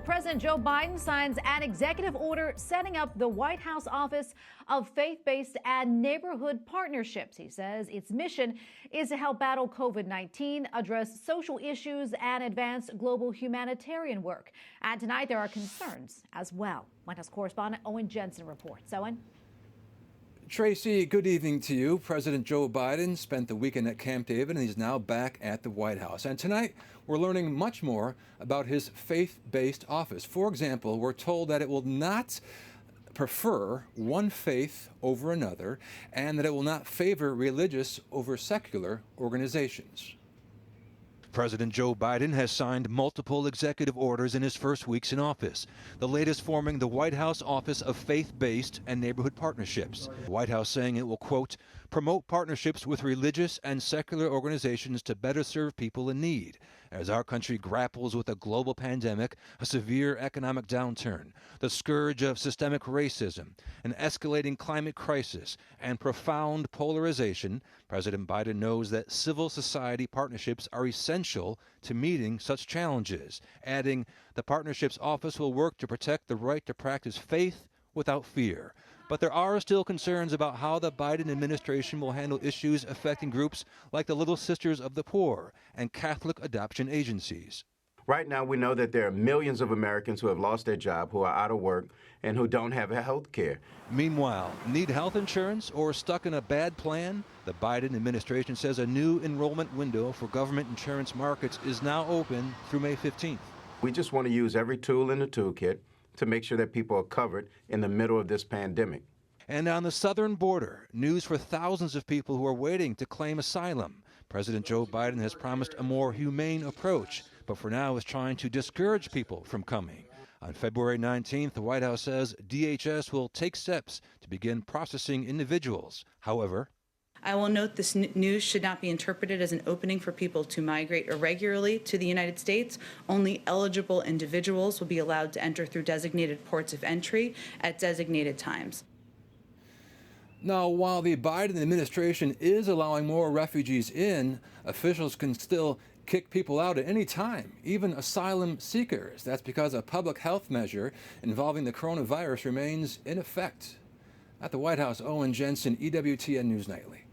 President Joe Biden signs an executive order setting up the White House Office of Faith-Based and Neighborhood Partnerships. He says its mission is to help battle COVID-19, address social issues, and advance global humanitarian work. And tonight there are concerns as well. White House correspondent Owen Jensen reports. Owen? Tracy, good evening to you. President Joe Biden spent the weekend at Camp David, and he's now back at the White House. And tonight, we're learning much more about his faith-based office. For example, we're told that it will not prefer one faith over another, and that it will not favor religious over secular organizations. President Joe Biden has signed multiple executive orders in his first weeks in office, the latest forming the White House Office of Faith-Based and Neighborhood Partnerships. The White House saying it will, quote, promote partnerships with religious and secular organizations to better serve people in need. As our country grapples with a global pandemic, a severe economic downturn, the scourge of systemic racism, an escalating climate crisis, and profound polarization, President Biden knows that civil society partnerships are essential to meeting such challenges, adding, the Partnerships Office will work to protect the right to practice faith without fear. But there are still concerns about how the Biden administration will handle issues affecting groups like the Little Sisters of the Poor and Catholic adoption agencies. Right now, we know that there are millions of Americans who have lost their job, who are out of work, and who don't have health care. Meanwhile, need health insurance or stuck in a bad plan? The Biden administration says a new enrollment window for government insurance markets is now open through May 15th. We just want to use every tool in the toolkit to make sure that people are covered in the middle of this pandemic. And on the southern border, news for thousands of people who are waiting to claim asylum. President Joe Biden has promised a more humane approach, but for now is trying to discourage people from coming. On February 19th, the White House says DHS will take steps to begin processing individuals. However, I will note this news should not be interpreted as an opening for people to migrate irregularly to the United States. Only eligible individuals will be allowed to enter through designated ports of entry at designated times. Now, while the Biden administration is allowing more refugees in, officials can still kick people out at any time, even asylum seekers. That's because a public health measure involving the coronavirus remains in effect. At the White House, Owen Jensen, EWTN News Nightly.